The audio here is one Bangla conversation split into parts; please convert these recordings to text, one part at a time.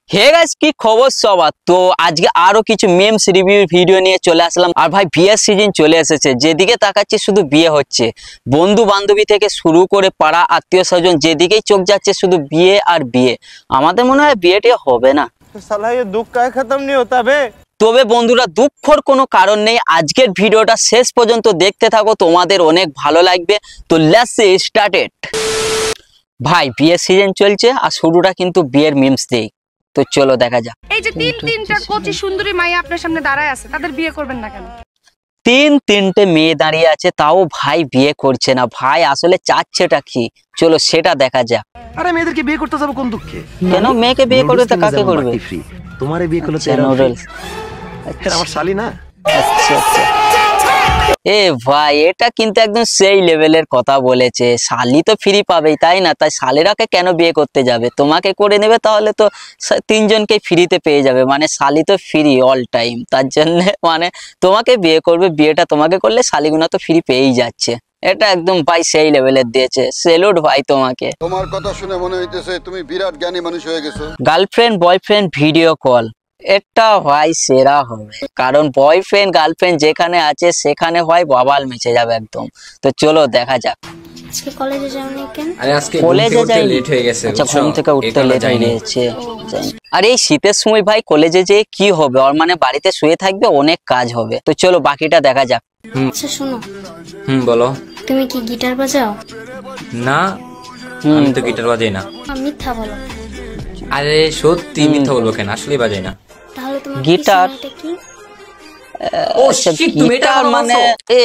হে গাইস কি খবর সবার। তো আজকে আরো কিছু মেমস রিভিউ ভিডিও নিয়ে চলে আসলাম। আর ভাই বিয়ের সিজন চলে এসেছে, যেদিকে তাকাচ্ছি শুধু বিয়ে হচ্ছে। বন্ধু বান্ধবী থেকে শুরু করে পাড়া আত্মীয় স্বজন যেদিকেই চোখ যাচ্ছে শুধু বিয়ে আর বিয়ে। আমাদের মনে হয় বিয়েটা হবে না। साला ये दुख का खत्म नहीं होता बे। তবে বন্ধুরা দুঃখর কোনো কারণ নেই, আজকের ভিডিওটা শেষ পর্যন্ত দেখতে থাকো, তোমাদের অনেক ভালো লাগবে। তো লেটস স্টার্টেড। ভাই বিয়ের সিজন চলছে আর শুরুটা কিন্তু বিয়ের মিমস দিয়ে। তো চলো দেখা যাক। এই যে তিনটা কোচি সুন্দরী মাইয়া আপনার সামনে দাঁড়ায় আছে, তাদের বিয়ে করবেন না কেন? তিনটে মেয়ে দাঁড়িয়ে আছে, তাও ভাই বিয়ে করছে না। ভাই আসলে চাচ্ছেটা কি, চলো সেটা দেখা যাক। আরে মেয়েদেরকে বিয়ে করতে যাবো কোন দুঃখে? কেন মেয়েকে বিয়ে করবে তো কাকে করবে? তোমারে বিয়ে করলে তো আমার শালি না। আচ্ছা আচ্ছা। এ ভাই এটা কিন্তু একদম সেই লেভেলের কথা বলেছে। শালি তো ফ্রি পাবেই তাই না? তাই শালিরাকে কেন বিয়ে করতে যাবে? তোমাকে করে নেবে তাহলে তো তিনজনকে ফ্রিতে পেয়ে যাবে, মানে শালি তো ফ্রি অল টাইম। তার জন্য মানে তোমাকে বিয়ে করবে, বিয়েটা তোমাকে করলে শালিগুনা তো ফ্রি পেয়েই যাচ্ছে। এটা একদম ভাই সেই লেভেলের দিয়েছে, সেলুট ভাই তোমাকে। তোমার কথা শুনে মনে হইতেছে তুমি বিরাট জ্ঞানী মানুষ হয়ে গেছো। গার্লফ্রেন্ড বয়ফ্রেন্ড ভিডিও কল, এটা ভাই সেরা হবে, কারণ বয়ফ্রেন্ড গার্লফ্রেন্ড যেখানে আছে সেখানে ভাই বাবাল মিশে যাবে একদম। তো চলো দেখা যাক। আজকে কলেজে যাওনি কেন? আরে আজকে কলেজে যাই লেট হয়ে গেছে। আচ্ছা ঘুম থেকে উঠতে লেট হয়ে গেছে। আর এই শীতের সময় ভাই কলেজে যেয়ে কি হবে? ওর মানে বাড়িতে শুয়ে থাকবে, অনেক কাজ হবে। তো চলো বাকিটা দেখা যাক। আচ্ছা শোনো, বলো। তুমি কি গিটার বাজাও? না, আমি তো গিটার বাজাই না। মিথ্যা বলো। আরে সত্যি মিথ্যা বলবো কেন? আসলেই বাজাই না। তাহলে তোমার গিটার কি? গিটার মানে এ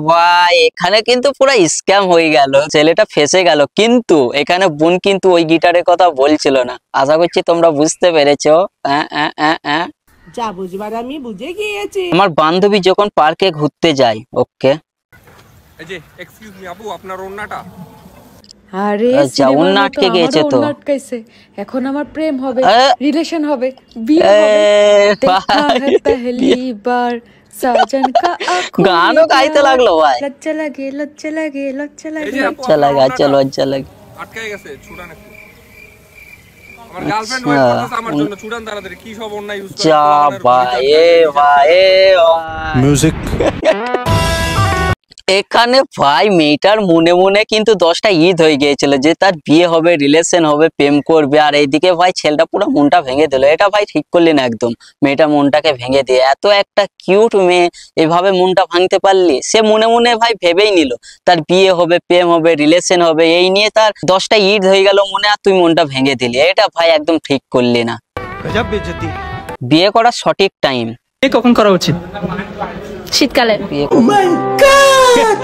ভাই এখানে কিন্তু পুরো স্ক্যাম হয়ে গেল, ছেলেটা ফেসে গেল। কিন্তু এখানে বোন কিন্তু ওই গিটারের কথা বলছিল না। আশা করছি তোমরা বুঝতে পেরেছো। যা বুঝবার আমি বুঝে গিয়েছি। আমার বান্ধবী যখন পার্কে ঘুরতে যায়, ওকে এই যে এক্সকিউজ মি আপু, আপনার ওন্নাটা। আরে সিনেমার নাটকে গিয়েছে তো নাটকাইছে। এখন আমার প্রেম হবে, রিলেশন হবে, বিয়ে হবে। দেখা है पहली बार साजन का आंखों গানও গাইতে লাগলো ভাই। লজ্জা লাগে লজ্জা লাগে লজ্জা লাগে লজ্জা লাগে, আচ্ছা লজ্জা লাগে। আটকে গেছে, ছুড়ান একটু। আমার গার্লফ্রেন্ড ওয়েট করতেছে আমার জন্য, ছুড়ান তাড়াতাড়ি। কি সব ওন্না ইউজ করে? যা ভাই এ ভাই म्यूजिक। এখানে ভাই মেয়েটার মনে মনে কিন্তু 10টা ঈদ হয়ে গিয়েছিল যে তার বিয়ে হবে, রিলেশন হবে, প্রেম করবে। আর এইদিকে ভাই ছেলেটা পুরো মনটা ভেঙে দিল। এটা ভাই ঠিক করলি না একদম, মেয়েটার মনটাকে ভেঙে দিয়ে। এত একটা কিউট মেয়ে এভাবে মনটা ভাঙতে পারলি? সে মনে মনে ভাই ভেবেই নিল তার বিয়ে হবে, প্রেম হবে, রিলেশন হবে, এই নিয়ে তার 10টা ঈদ হয়ে গেল মনে, আর তুই মনটা ভেঙে দিলি। এটা ভাই একদম ঠিক করলি না। गजब बेइज्जती। বিয়ে করার সঠিক টাইম কখন করা উচিত? শীতকালে।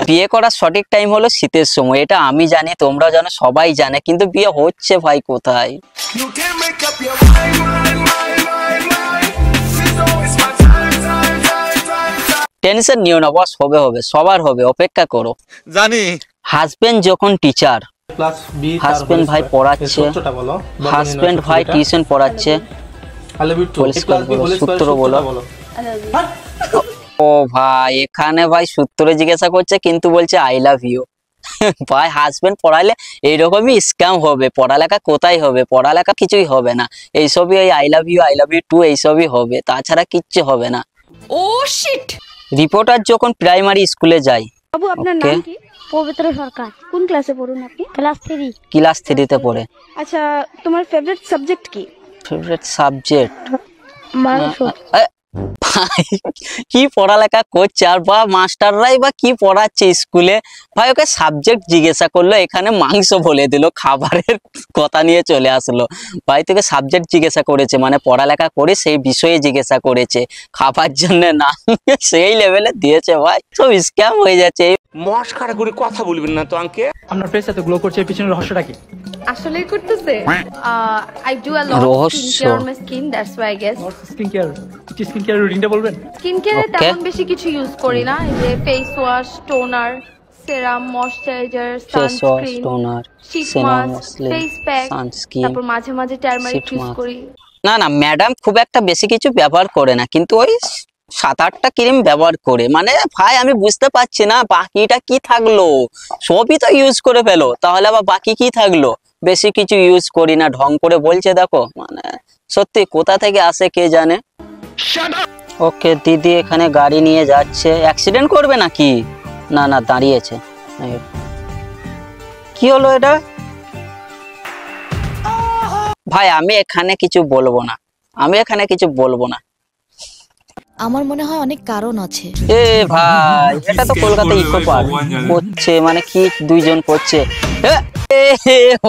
বিয়ে করার সঠিক টাইম হলো শীতের সময়। এটা আমি জানি, তোমরা জানো, সবাই জানে, কিন্তু বিয়ে হচ্ছে ভাই কোথায়? টেনশন নিও না বস, হবে হবে, সবার হবে, অপেক্ষা করো। জানি। হাজবেন্ড যখন টিচার, হাজবেন্ড ভাই পড়াচ্ছে, হাজবেন্ড ভাই টিউশন পড়াচ্ছে, পরিষ্কার বলো, সূত্র বলো। ও ভাই এখানে ভাই সূত্র জিজ্ঞাসা করছে কিন্তু বলছে আই লাভ ইউ। ভাই হাজবেন্ড পড়াইলে এইরকমই স্ক্যাম হবে। পড়ালেখা কোথায় হবে? পড়ালেখা কিছুই হবে না, এইসবই ওই আই লাভ ইউ টু এইসবই হবে, তাছাড়া কিচ্ছু হবে না। ও শিট। রিপোর্টার যখন প্রাইমারি স্কুলে যায়। বাবু আপনার নাম কি? পবিত্র সরকার। কোন ক্লাসে পড়ুন আপনি? ক্লাস 3। ক্লাস 3-তে পড়ে। আচ্ছা তোমার ফেভারিট সাবজেক্ট কি? ফেভারিট সাবজেক্ট মাংস। ভাই কি পড়ালেখা করছে আর বা মাস্টাররাই বা কি পড়াচ্ছে স্কুলে? ভাই ওকে সাবজেক্ট জিজ্ঞাসা করলো, এখানে মাংস বলে দিল, খাবারের কথা নিয়ে চলে আসলো। ভাই তোকে সাবজেক্ট জিজ্ঞাসা করেছে, মানে পড়ালেখা করে সেই বিষয়ে জিজ্ঞাসা করেছে, খাবার জন্য না। সেই লেভেলে দিয়েছে ভাই, সব স্ক্যাম হয়ে যাচ্ছে। মস্কারা করে কথা বলবেন না তো আঙ্কে। আপনার ফেস এত গ্লো করছে, এর পিছনে রহস্যটা কি? আসলেই করতেছে। I do a lot of skincare on my skin, that's why I guess. Skin care, skin care রুটিনটা বলবেন? স্কিন কেয়ারে তেমন বেশি কিছু ইউজ করি না। এই যে face wash, toner, serum, moisturiser, sunscreen, toner, sheet mask, face pack, তারপর মাঝে মাঝে টারমারিক ইউজ করি। না না ম্যাডাম খুব একটা বেশি কিছু ব্যবহার করে না, কিন্তু ওই 7-8টা ক্রিম ব্যবহার করে। মানে ভাই আমি বুঝতে পারছি না বাকিটা কি থাকলো, সবই তো ইউজ করে ফেলো, তাহলে আবার বাকি কি থাকলো? বেশি কিছু ইউজ করি না ঢং করে বলছে, দেখো মানে সত্যি কোথা থেকে আসে কে জানে। ওকে দিদি এখানে গাড়ি নিয়ে যাচ্ছে, অ্যাক্সিডেন্ট করবে নাকি? না না দাঁড়িয়েছে। কি হলো এটা? ভাই আমি এখানে কিছু বলবো না, আমি এখানে কিছু বলবো না। আমার মনে হয় অনেক কারণ আছে। এ ভাই এটা তো কলকাতা ইকো পার্ক করছে, মানে কি দুইজন করছে।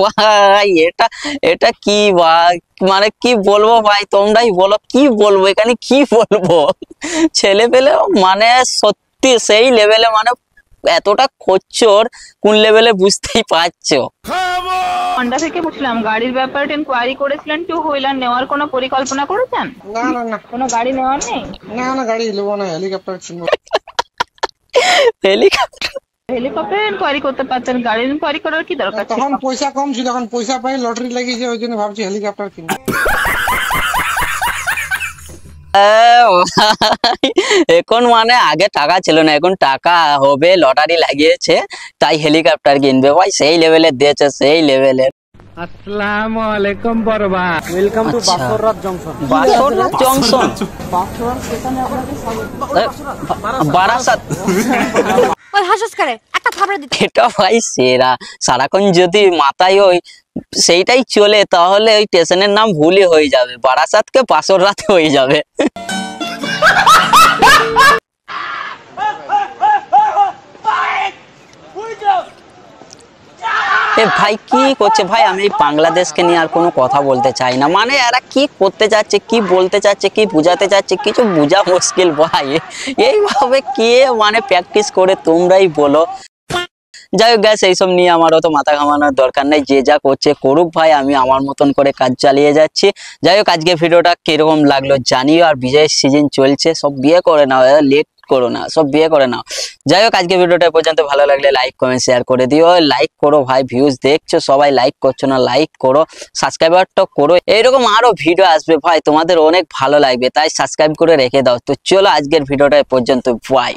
ভাই এটা এটা কি ভাই, মানে কি বলবো ভাই, তোমরাই বলো কি বলবো এখানে, কি বলবো। ছেলে পেলে মানে সত্যি সেই লেভেলে, মানে এতটা খচ্চর কোন লেভেলে বুঝতেই পারছো। হন্ডা থেকে বুঝলাম গাড়ির ব্যাপারে ইনকোয়ারি করেছিলেন, টু হুইলার নেওয়ার কোনো পরিকল্পনা করেছেন? না না না, কোনো গাড়ি নেওয়ার নেই? না না, গাড়ি নেব না, হেলিকপ্টার কিনবো। হেলিকপ্টার হেলিকপ্টার ইনকোয়ারি করতে পারতেন, গাড়ির ইনকোয়ারি করার কি দরকার? তখন পয়সা কম ছিল, এখন পয়সা পাই লটারি লাগিয়েছে, ওই জন্য ভাবছি হেলিকপ্টার কিনবো। এখন মানে আগে টাকা ছিল না, এখন টাকা হবে, লটারি লাগিয়েছে তাই হেলিকপ্টার কিনবে। ভাই সেই লেভেলের দিয়েছে, সেই লেভেলের। अस्सलाम वालेकुम बरबा, वेलकम टू बासुरात जंक्शन। बासुरात जंक्शन বাসুরার স্টেশনে আপনাকে স্বাগত। বারাসাত। ওই হাসস করে একটা থাবড়া দিতে। এটা ভাই সেরা, সারাক্ষণ যদি মাথায় ওই সেইটাই চলে তাহলে ওই স্টেশনের নাম ভুলই হয়ে যাবে, বারাসাতকে বাসুরাত হয়ে যাবে। এ ভাই কি করছে ভাই, আমি এই বাংলাদেশকে নিয়ে আর কোনো কথা বলতে চাই না, মানে এরা কি করতে চাচ্ছে, কি বলতে চাচ্ছে, কি বুঝাতে চাচ্ছে, কিছু বোঝা মুশকিল ভাই। এইভাবে কে মানে প্র্যাকটিস করে তোমরাই বলো। যাই হোক গ্যাস, এইসব নিয়ে আমার অত মাথা ঘামানোর দরকার নেই, যে যা করছে করুক ভাই, আমি আমার মতন করে কাজ চালিয়ে যাচ্ছি। যাই হোক আজকে ভিডিওটা কিরকম লাগলো জানিও, আর বিজয়ের সিজন চলছে, সব বিয়ে করে নাও, লেট করো না, সব বিয়ে করে নাও। যাই হোক আজকে ভিডিওটা পর্যন্ত ভালো লাগলে লাইক কমেন্ট শেয়ার করে দিও, লাইক করো ভাই, ভিউজ দেখছো সবাই, লাইক করছো না, লাইক করো, সাবস্ক্রাইবারটা করো, এইরকম আরো ভিডিও আসবে ভাই, তোমাদের অনেক ভালো লাগবে, তাই সাবস্ক্রাইব করে রেখে দাও। তো চলো আজকের ভিডিওটা পর্যন্ত, বাই।